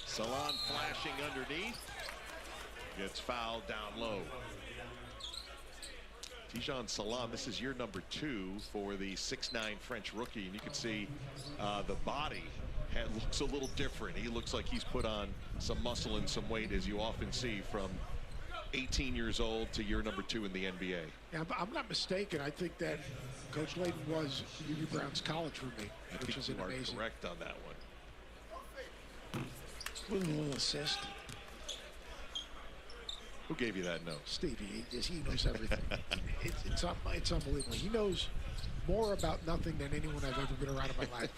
Salon flashing underneath. Gets fouled down low. Tijan Salon, this is year number 2 for the 6'9" French rookie, and you can see the body looks a little different. He looks like he's put on some muscle and some weight, as you often see from 18 years old to year number 2 in the NBA. Yeah, I'm not mistaken. I think that Coach Layden was UB Brown's college roommate, which is amazing. You are correct on that one. With a little assist. Who gave you that note? Stevie. He knows everything. It's unbelievable. He knows more about nothing than anyone I've ever been around in my life.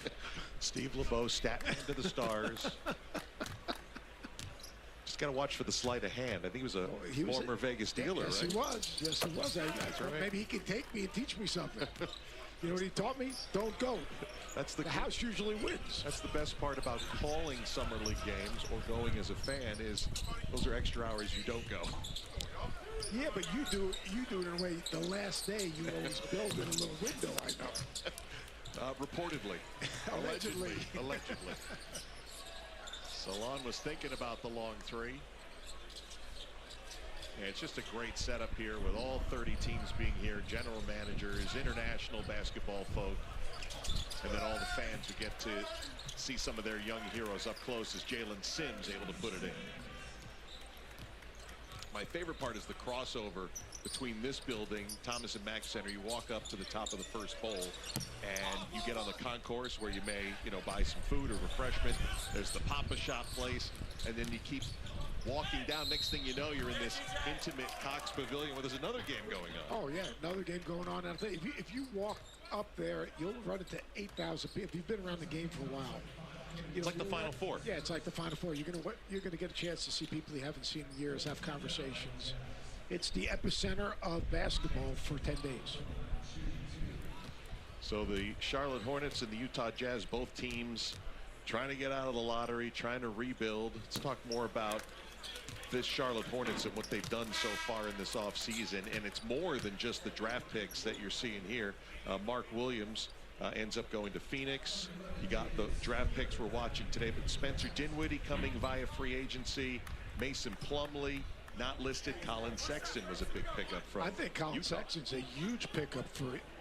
Steve LeBeau, Statman to the stars. Just got to watch for the sleight of hand. I think he was a former Vegas dealer, yes, right? He was. Yes, he was. I thought maybe he could take me and teach me something. You know what he taught me? Don't go. That's the house usually wins. That's the best part about calling summer league games or going as a fan is those are extra hours you don't go. Yeah, but you do it in a way. The last day you always build in a little window. I know. Reportedly. Allegedly. Allegedly. Salon was thinking about the long three. Yeah, it's just a great setup here with all 30 teams being here, general managers, international basketball folk, and then all the fans who get to see some of their young heroes up close as Jalen Sims able to put it in. My favorite part is the crossover between this building, Thomas and Mack Center. You walk up to the top of the first bowl and you get on the concourse where you may, buy some food or refreshment. There's the Papa Shop place, and then you keep walking down. Next thing you know, you're in this intimate Cox Pavilion where there's another game going on. Oh yeah, another game going on. And if you walk up there, you'll run into 8,000 people. If you've been around the game for a while, it's like the Final Four. Yeah, it's like the Final Four. You're gonna get a chance to see people you haven't seen in years, have conversations. It's the epicenter of basketball for 10 days. So the Charlotte Hornets and the Utah Jazz, both teams trying to get out of the lottery, trying to rebuild. Let's talk more about this Charlotte Hornets and what they've done so far in this offseason. And it's more than just the draft picks that you're seeing here. Mark Williams ends up going to Phoenix. You got the draft picks we're watching today, but Spencer Dinwiddie coming via free agency. Mason Plumlee not listed. Colin Sexton was a big pickup from I think Colin Utah. Sexton's a huge pickup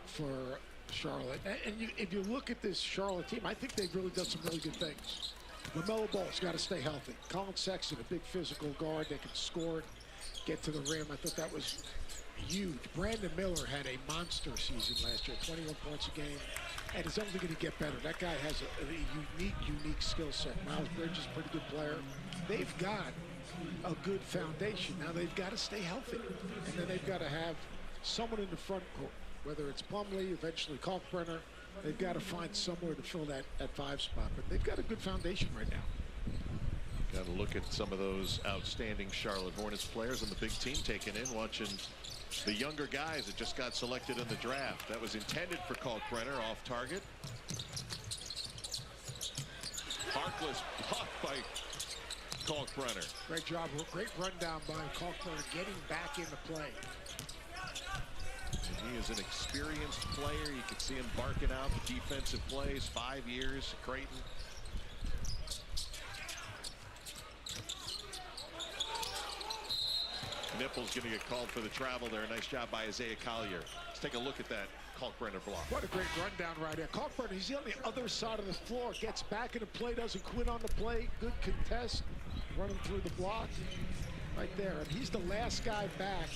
for Charlotte. And if you look at this Charlotte team, I think they've really done some really good things. LaMelo Ball's got to stay healthy. Colin Sexton, a big physical guard that can score, get to the rim. I thought that was huge. Brandon Miller had a monster season last year, 21 points a game, and it's only going to get better. That guy has a unique skill set. Miles Bridges, pretty good player. They've got a good foundation. Now they've got to stay healthy, and then they've got to have someone in the front court, whether it's Plumlee, eventually Kalkbrenner. They've got to find somewhere to fill that 5 spot, but they've got a good foundation right now. Got to look at some of those outstanding Charlotte Hornets players and the big team taking in, watching the younger guys that just got selected in the draft. That was intended for Kalkbrenner, off target. Harkless blocked by Kalkbrenner. Great job, great rundown by Kalkbrenner getting back into play. And he is an experienced player. You can see him barking out the defensive plays. 5 years, Creighton. Nipple's going to get called for the travel there. Nice job by Isaiah Collier. Let's take a look at that Kalkbrenner block. What a great rundown right there. Kalkbrenner, he's on the other side of the floor, gets back into play, doesn't quit on the play. Good contest, running through the block right there. And he's the last guy back.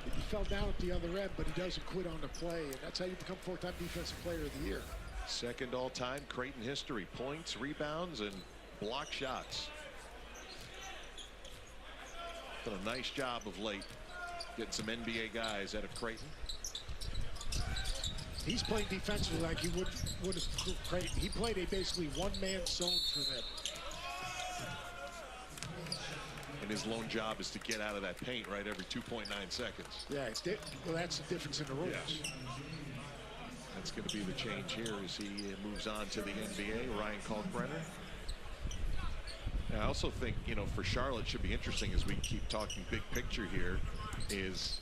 He fell down at the other end, but he doesn't quit on the play. And that's how you become 4-time Defensive Player of the Year. Second all-time Creighton history. Points, rebounds, and block shots. Done a nice job of late getting some NBA guys out of Creighton. He's playing defensively like he would have Creighton. He played a basically one-man zone for them. And his lone job is to get out of that paint right every 2.9 seconds. Yeah, well, that's the difference in the rules. Yeah. That's going to be the change here as he moves on to the NBA. Ryan Kalkbrenner. And I also think, for Charlotte, should be interesting as we keep talking big picture here, is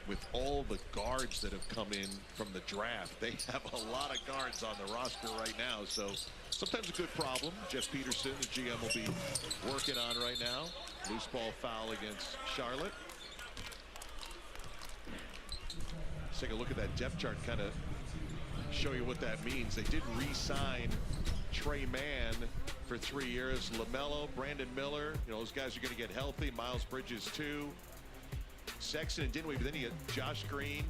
with all the guards that have come in from the draft, they have a lot of guards on the roster right now. So sometimes a good problem. Jeff Peterson, the GM, will be working on right now. Loose ball foul against Charlotte. Let's take a look at that depth chart, kind of show you what that means. They did re-sign Trey Mann for 3 years. LaMelo, Brandon Miller, those guys are going to get healthy. Miles Bridges too. Sexton and Dinwiddie, but then you get Josh Green,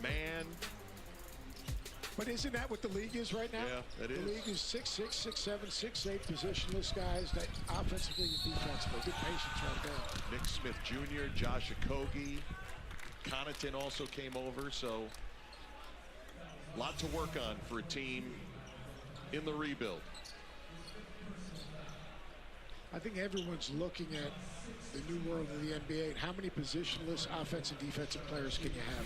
Mann, But isn't that what the league is right now? Yeah, it is. The league is 6'6", 6'7", 6'8", positionless guys that offensively and defensively. Good patience right there. Nick Smith Jr., Josh Okogie, Connaughton also came over, so a lot to work on for a team in the rebuild. I think everyone's looking at the new world of the NBA and how many positionless offensive and defensive players can you have?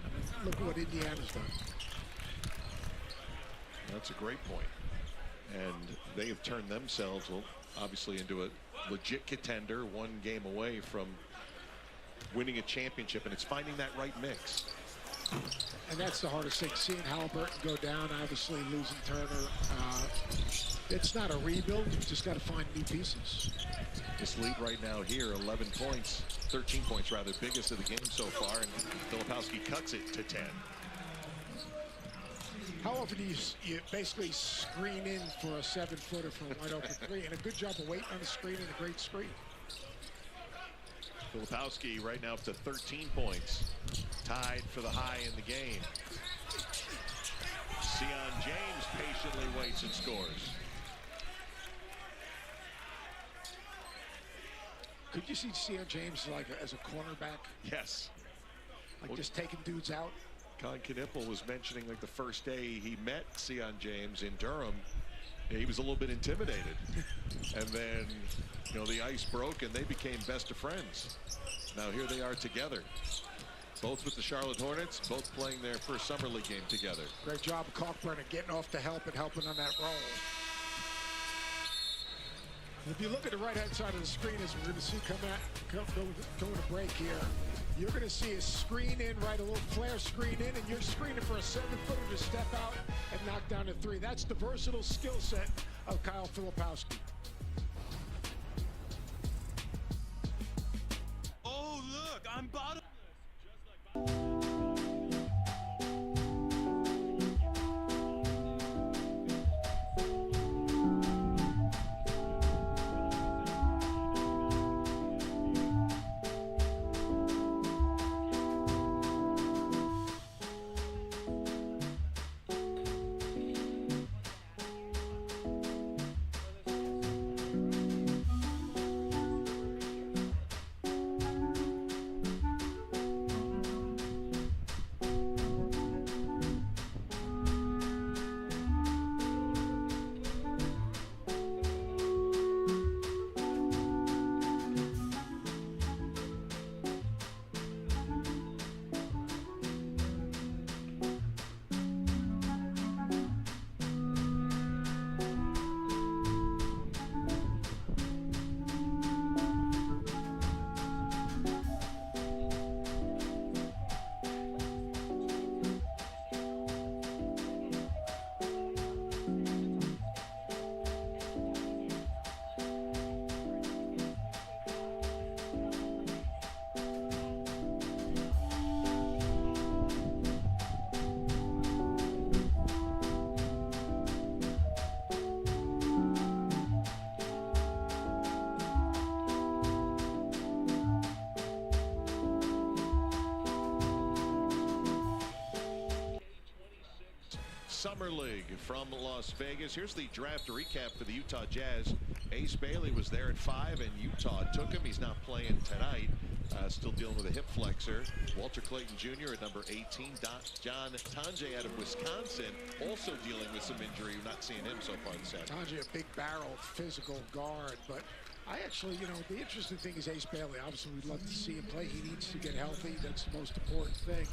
I mean, look at what Indiana's done. That's a great point. And they have turned themselves, well, obviously into a legit contender, one game away from winning a championship, and it's finding that right mix. And that's the hardest thing, seeing Halliburton go down, obviously losing Turner. It's not a rebuild, you've just got to find new pieces. This lead right now here, 11 points, 13 points rather, biggest of the game so far, and Filipowski cuts it to 10. How often do you basically screen in for a 7-footer from a wide open three? And a good job of waiting on the screen and a great screen. Filipowski right now up to 13 points, tied for the high in the game. Sion James patiently waits and scores. Could you see Sion James like as a cornerback? Yes. Like just taking dudes out? Con Knippel was mentioning like the first day he met Sion James in Durham, he was a little bit intimidated. And then, you know, the ice broke and they became best of friends. Now here they are together, both with the Charlotte Hornets, both playing their first summer league game together. Great job of Kalkbrenner getting off the help and helping on that roll. If you look at the right-hand side of the screen, as we're going to see going to break here, you're going to see a screen in, right, a little flare screen in, and you're screening for a 7-footer to step out and knock down a three. That's the versatile skill set of Kyle Filipowski. Oh, look, I'm bottom. Summer League from Las Vegas. Here's the draft recap for the Utah Jazz. Ace Bailey was there at 5 and Utah took him. He's not playing tonight. Still dealing with a hip flexor. Walter Clayton Jr. at number 18. John Tonje out of Wisconsin also dealing with some injury. We're not seeing him so far this afternoon. Tonje, a big barrel, physical guard, but I actually, you know, the interesting thing is Ace Bailey. Obviously, we'd love to see him play. He needs to get healthy. That's the most important thing.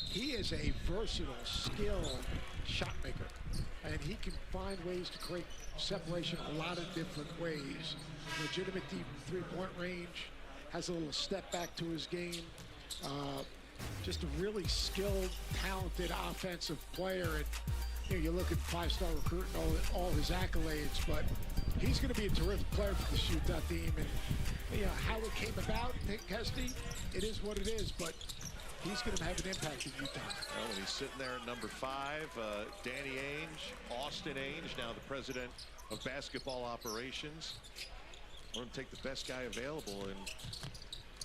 He is a versatile, skilled shot maker, and he can find ways to create separation a lot of different ways. Legitimate deep three-point range, has a little step back to his game. Just a really skilled, talented offensive player. And you know, you look at 5-star recruit and all his accolades, but he's going to be a terrific player for the Utah team. And you know, how it came about, Nick Kesty, it is what it is, but he's going to have an impact in Utah. Well, he's sitting there at number 5. Danny Ainge, Austin Ainge, now the president of basketball operations. Want to take the best guy available, and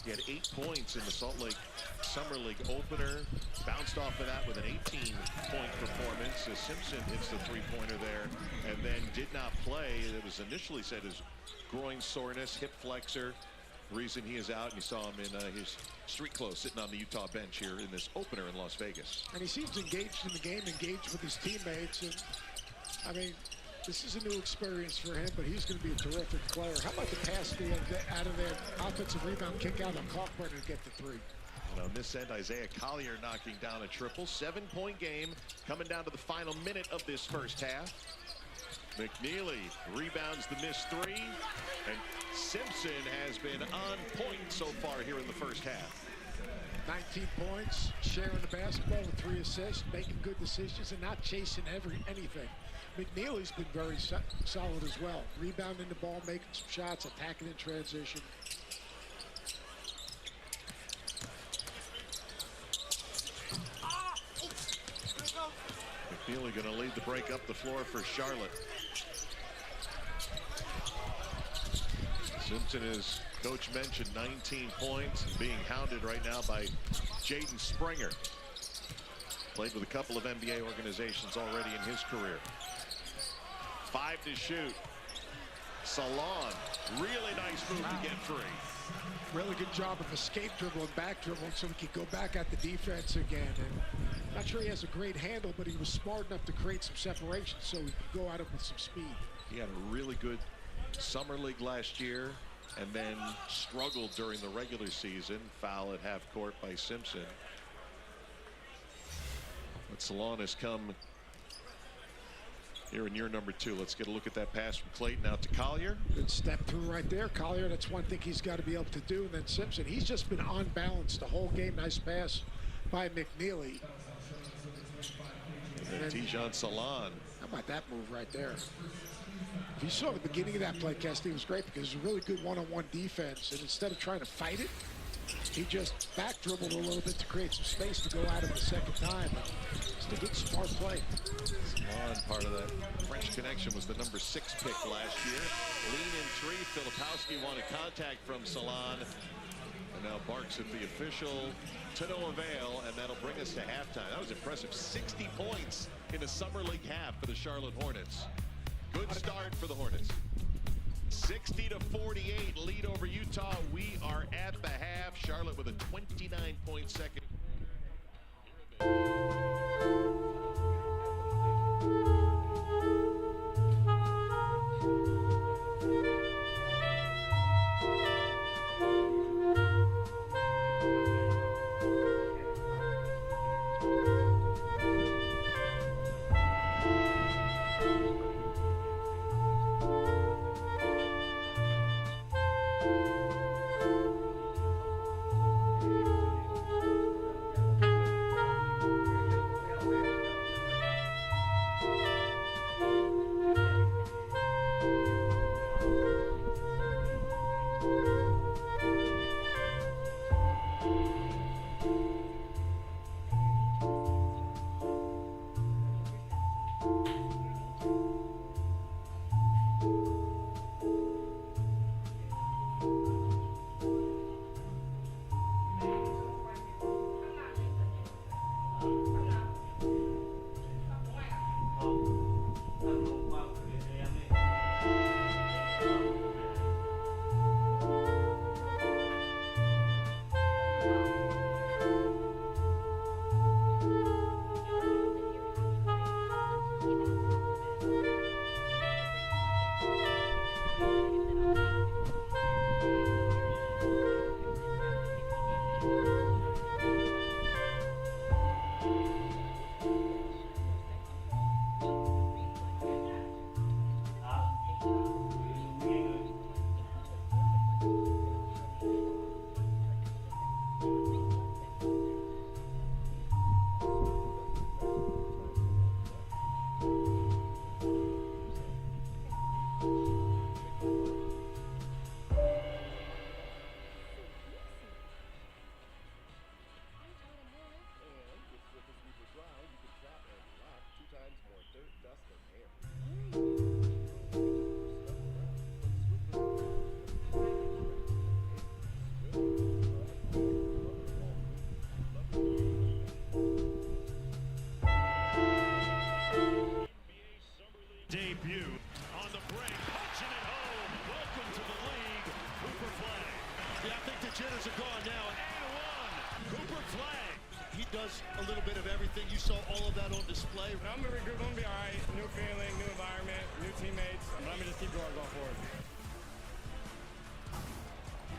He had 8 points in the Salt Lake Summer League opener. Bounced off of that with an 18-point performance. Simpson hits the three-pointer there and then did not play. It was initially said as groin soreness, hip flexor. Reason he is out, and you saw him in his street clothes sitting on the Utah bench here in this opener in Las Vegas. And he seems engaged in the game, engaged with his teammates. And I mean, this is a new experience for him, but he's going to be a terrific player. How about the pass out of their offensive rebound kick out on Kalkbrenner to get the three? And on this end, Isaiah Collier knocking down a triple. 7-point game coming down to the final minute of this first half. McNeely rebounds the missed three, and Simpson has been on point so far here in the first half. 19 points, sharing the basketball with 3 assists, making good decisions and not chasing anything. McNeely's been very solid as well. Rebounding the ball, making some shots, attacking in transition. McNeely going to lead the break up the floor for Charlotte. Simpson, as coach mentioned, 19 points and being hounded right now by Jaden Springer. Played with a couple of NBA organizations already in his career. 5 to shoot. Salon, really nice move to get free. Really good job of escape dribbling, back dribbling, so he could go back at the defense again. And not sure he has a great handle, but he was smart enough to create some separation so he could go at it with some speed. He had a really good summer league last year and then struggled during the regular season. Foul at half court by Simpson. But Salon has come here in year number 2. Let's get a look at that pass from Clayton out to Collier. Good step through right there. Collier, that's one thing he's got to be able to do. And then Simpson, he's just been on balance the whole game. Nice pass by McNeely. And then Tijan Salon. How about that move right there? If you saw the beginning of that play, Kesty, was great because it was a really good one-on-one defense. And instead of trying to fight it, he just back dribbled a little bit to create some space to go at him the second time. Just a good, smart play. Salon, part of that French connection, was the number 6 pick last year. Lean in 3. Filipowski wanted contact from Salon. And now barks at the official to no avail, and that'll bring us to halftime. That was impressive. 60 points in the Summer League half for the Charlotte Hornets. Good start for the Hornets. 60-48 lead over Utah. We are at the half. Charlotte with a 29-point second. does a little bit of everything. You saw all of that on display. I'm going to regroup. I'm going to be all right. New feeling, new environment, new teammates. But I'm going to just keep going forward.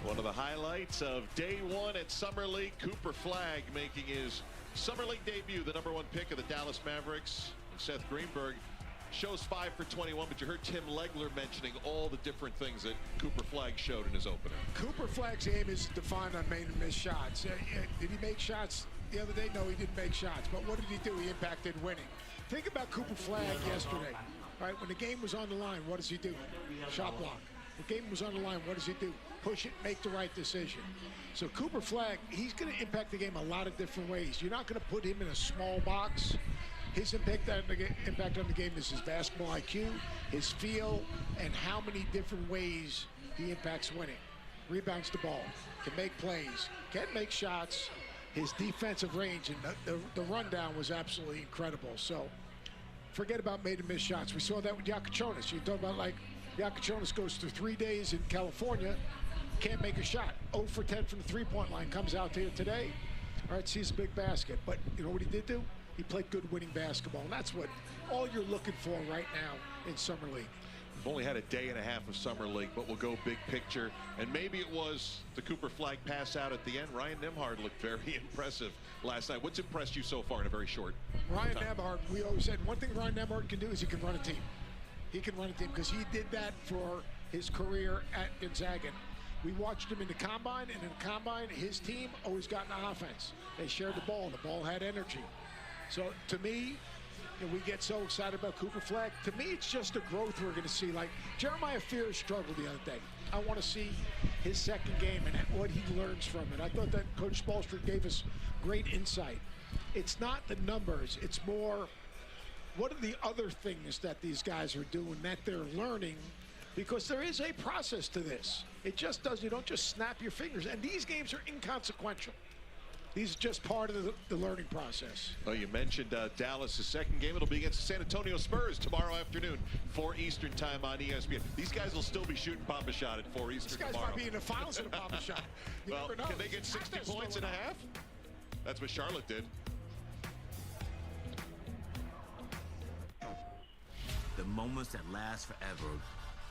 One of the highlights of day one at Summer League, Cooper Flagg making his Summer League debut, the #1 pick of the Dallas Mavericks. And Seth Greenberg shows 5 for 21, but you heard Tim Legler mentioning all the different things that Cooper Flagg showed in his opener. Cooper Flagg's game is defined on made and missed shots. Did he make shots the other day? No, he didn't make shots. But what did he do? He impacted winning. Think about Cooper Flagg yesterday. All right, when the game was on the line, what does he do? Shot block. The game was on the line, what does he do? Push it, make the right decision. So Cooper Flagg, he's going to impact the game a lot of different ways. You're not going to put him in a small box. His impact on the game is his basketball IQ, his feel, and how many different ways he impacts winning. Rebounds the ball, can make plays, can make shots. His defensive range and the rundown was absolutely incredible. So forget about made and missed shots. We saw that with Yakachonis. You talk about like Yakachonis goes through 3 days in California, can't make a shot. 0 for 10 from the three-point line, comes out here today. All right, sees a big basket. But you know what he did do? He played good winning basketball. And that's what all you're looking for right now in Summer League. We've only had a day and a half of Summer League, but we'll go big picture. And maybe it was the Cooper Flagg pass out at the end. Ryan Nembhard looked very impressive last night. What's impressed you so far in a very short Ryan time? Nembhard, we always said one thing Ryan Nembhard can do is he can run a team. He can run a team because he did that for his career at Gonzaga. We watched him in the combine, and in the combine, his team always got in the offense. They shared the ball. The ball had energy. So to me, you know, we get so excited about Cooper Flagg. To me, it's just a growth we're going to see. Like Jeremiah Fears struggled the other day. I want to see his second game and what he learns from it. I thought that Coach Spolstra gave us great insight. It's not the numbers. It's more what are the other things that these guys are doing that they're learning, because there is a process to this. It just does. You don't just snap your fingers. And these games are inconsequential. These are just part of the learning process. Well, you mentioned Dallas' second game. It'll be against the San Antonio Spurs tomorrow afternoon, 4 Eastern time on ESPN. These guys will still be shooting Papa Shot at 4 Eastern tomorrow. These guys tomorrow. might be in the finals of the Papa Shot. Well, can they get 60 points and a half? That's what Charlotte did. The moments that last forever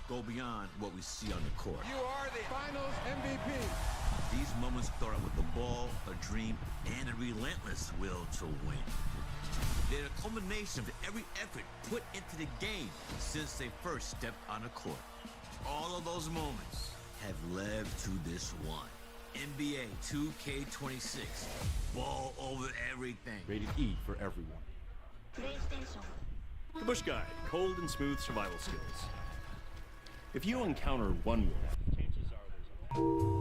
go beyond what we see on the court. You are the finals MVP. These moments start out with the ball, a dream, and a relentless will to win. They're a culmination of every effort put into the game since they first stepped on the court. All of those moments have led to this one. NBA 2K26. Ball over everything. Rated E for everyone. The Bush Guide, cold and smooth survival skills. If you encounter one wolf, chances are there's a